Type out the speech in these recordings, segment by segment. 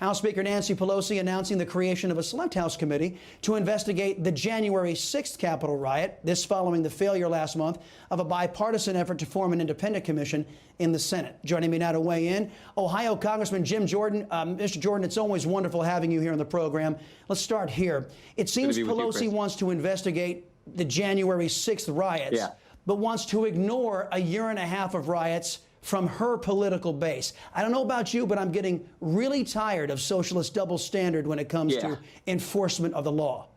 House Speaker Nancy Pelosi announcing the creation of a select House committee to investigate the January 6th Capitol riot, this following the failure last month of a bipartisan effort to form an independent commission in the Senate. Joining me now to weigh in, Ohio Congressman Jim Jordan. Mr. Jordan, it's always wonderful having you here on the program. Let's start here. It seems Pelosi wants to investigate the January 6th riots, but wants to ignore a year and a half of riots from her political base. I don't know about you, but I'm getting really tired of socialist double standard when it comes to enforcement of the law.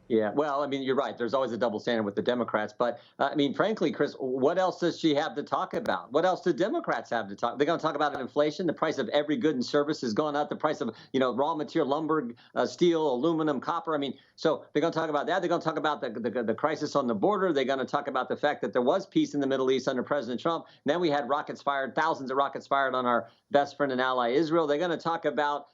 Yeah, well, I mean, you're right. There's always a double standard with the Democrats. But, I mean, frankly, Chris, what else does she have to talk about? What else do Democrats have to talk? They're going to talk about inflation. The price of every good and service has gone up. The price of, raw material, lumber, steel, aluminum, copper. I mean, so they're going to talk about that. They're going to talk about the crisis on the border. They're going to talk about the fact that there was peace in the Middle East under President Trump. And then we had rockets fired, thousands of rockets fired on our best friend and ally, Israel. They're going to talk about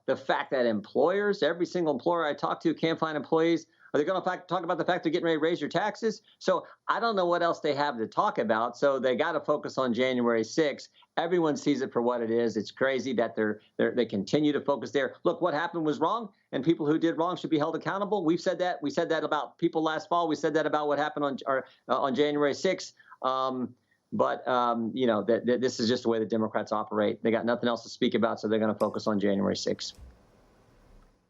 the fact that employers, every single employer I talk to can't find employees. Are they going to talk about the fact they're getting ready to raise your taxes? So I don't know what else they have to talk about. So they got to focus on January 6th. Everyone sees it for what it is. It's crazy that they continue to focus there. Look, what happened was wrong, and people who did wrong should be held accountable. We've said that. We said that about people last fall. We said that about what happened on January 6th. This is just the way the Democrats operate. They got nothing else to speak about, so they're going to focus on January 6th.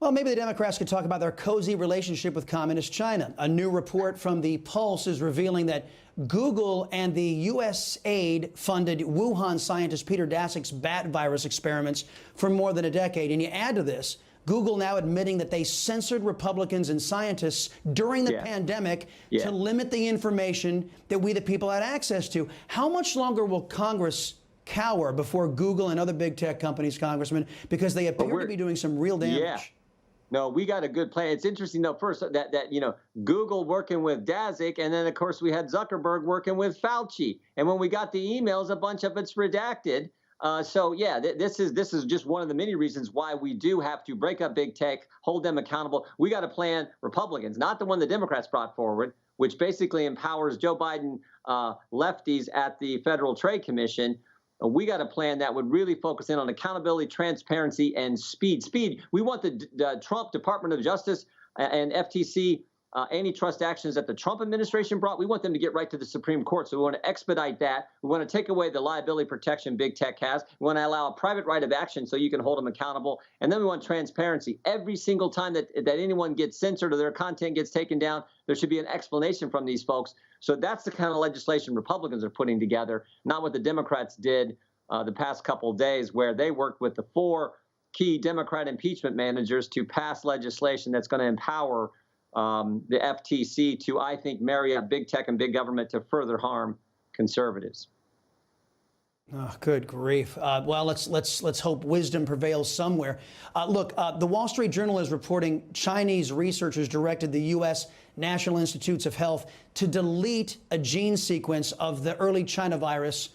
Well, maybe the Democrats could talk about their cozy relationship with Communist China. A new report from the Pulse is revealing that Google and the USAID-funded Wuhan scientist Peter Daszak's bat virus experiments for more than a decade. And you add to this, Google now admitting that they censored Republicans and scientists during the pandemic to limit the information that we, the people, had access to. How much longer will Congress cower before Google and other big tech companies, Congressman, because they appear to be doing some real damage? No, we got a good plan. It's interesting, though, first that Google working with Daszak, and then, of course, we had Zuckerberg working with Fauci. And when we got the emails, a bunch of it's redacted. This is just one of the many reasons why we do have to break up big tech, hold them accountable. We got a plan, Republicans, not the one the Democrats brought forward, which basically empowers Joe Biden lefties at the Federal Trade Commission. We got a plan that would really focus in on accountability, transparency, and speed. We want the Trump Department of Justice and FTC antitrust actions that the Trump administration brought. We want them to get right to the Supreme Court. So we want to expedite that. We want to take away the liability protection big tech has. We want to allow a private right of action so you can hold them accountable. And then we want transparency. Every single time that anyone gets censored or their content gets taken down, there should be an explanation from these folks. So that's the kind of legislation Republicans are putting together, not what the Democrats did the past couple of days, where they worked with the 4 key Democrat impeachment managers to pass legislation that's going to empower the FTC to, I think, marry up big tech and big government to further harm conservatives. Oh, good grief. Well, let's hope wisdom prevails somewhere. Look, the Wall Street Journal is reporting Chinese researchers directed the U.S. National Institutes of Health to delete a gene sequence of the early China virus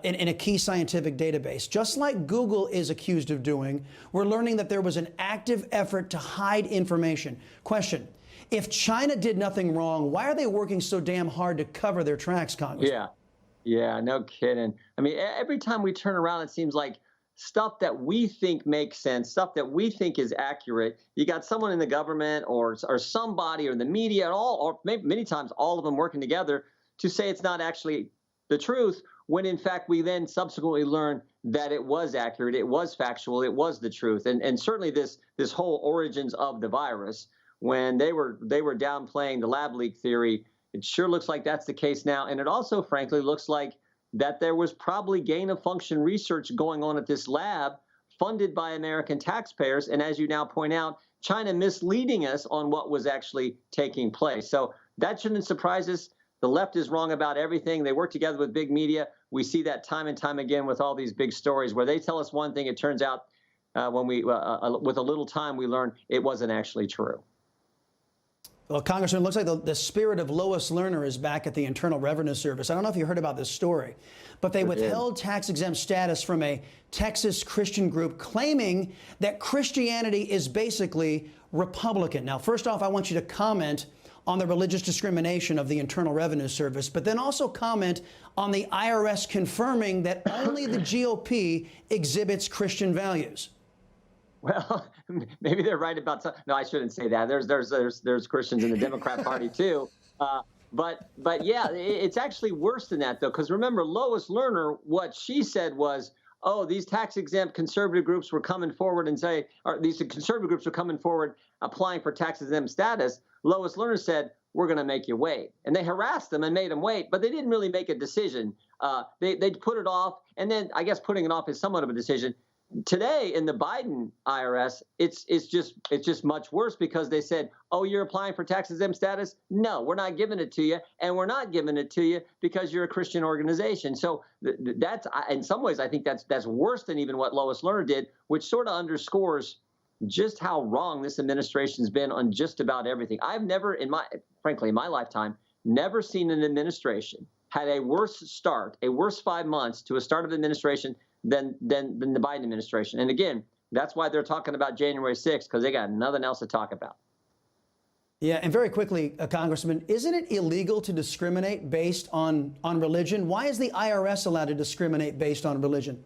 in a key scientific database. Just like Google is accused of doing, we're learning that there was an active effort to hide information. Question: if China did nothing wrong, why are they working so damn hard to cover their tracks, Congressman? Yeah, no kidding. I mean, every time we turn around, it seems like stuff that we think makes sense, stuff that we think is accurate. You got someone in the government or somebody or the media, or maybe many times all of them working together to say it's not actually the truth, when in fact we then subsequently learn that it was accurate, it was factual, it was the truth. And certainly this whole origins of the virus, when they were downplaying the lab leak theory, it sure looks like that's the case now. And it also, frankly, looks like that there was probably gain-of-function research going on at this lab funded by American taxpayers. And as you now point out, China misleading us on what was actually taking place. So that shouldn't surprise us. The left is wrong about everything. They work together with big media. We see that time and time again with all these big stories where they tell us one thing. It turns out when we, with a little time, we learn it wasn't actually true. Well, Congressman, it looks like the spirit of Lois Lerner is back at the Internal Revenue Service. I don't know if you heard about this story, but they withheld tax-exempt status from a Texas Christian group claiming that Christianity is basically Republican. Now, first off, I want you to comment on the religious discrimination of the Internal Revenue Service, but then also comment on the IRS confirming that only the GOP exhibits Christian values. Well, maybe they're right about some. No, I shouldn't say that. There's Christians in the Democrat Party too. But yeah, it's actually worse than that though, because remember Lois Lerner, what she said was, oh, these tax exempt conservative groups were coming forward and say, or these conservative groups were coming forward applying for tax exempt status. Lois Lerner said, we're going to make you wait. And they harassed them and made them wait, but they didn't really make a decision. They put it off. And then I guess putting it off is somewhat of a decision. Today in the Biden IRS, it's just much worse because they said, oh, you're applying for tax exempt status? No, we're not giving it to you. And we're not giving it to you because you're a Christian organization. So that's, in some ways, I think that's worse than even what Lois Lerner did, which sort of underscores just how wrong this administration's been on just about everything. I've never, frankly, in my lifetime, never seen an administration had a worse start, a worse 5 months to a start of administration than the Biden administration. And again, that's why they're talking about January 6th, because they got nothing else to talk about. Yeah, and very quickly, Congressman, isn't it illegal to discriminate based on religion? Why is the IRS allowed to discriminate based on religion?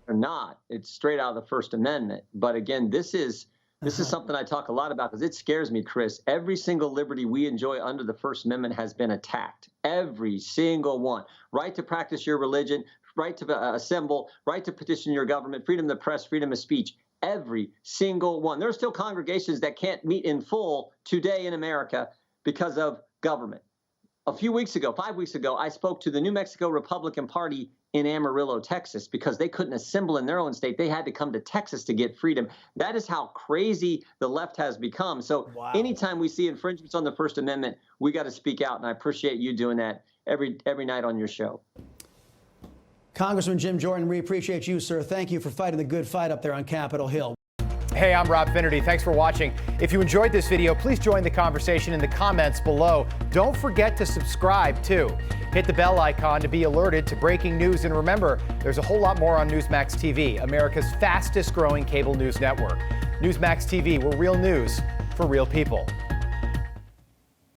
Or not. It's straight out of the First Amendment. But again, this is something I talk a lot about because it scares me, Chris. Every single liberty we enjoy under the First Amendment has been attacked. Every single one. Right to practice your religion, right to assemble, right to petition your government, freedom of the press, freedom of speech. Every single one. There are still congregations that can't meet in full today in America because of government. A few weeks ago, 5 weeks ago, I spoke to the New Mexico Republican Party in Amarillo, Texas, because they couldn't assemble in their own state. They had to come to Texas to get freedom. That is how crazy the left has become. So anytime we see infringements on the First Amendment, we got to speak out. And I appreciate you doing that every night on your show. Congressman Jim Jordan, we appreciate you, sir. Thank you for fighting the good fight up there on Capitol Hill. Hey, I'm Rob Finnerty. Thanks for watching. If you enjoyed this video, please join the conversation in the comments below. Don't forget to subscribe, too. Hit the bell icon to be alerted to breaking news. And remember, there's a whole lot more on Newsmax TV, America's fastest growing cable news network. Newsmax TV, where real news for real people.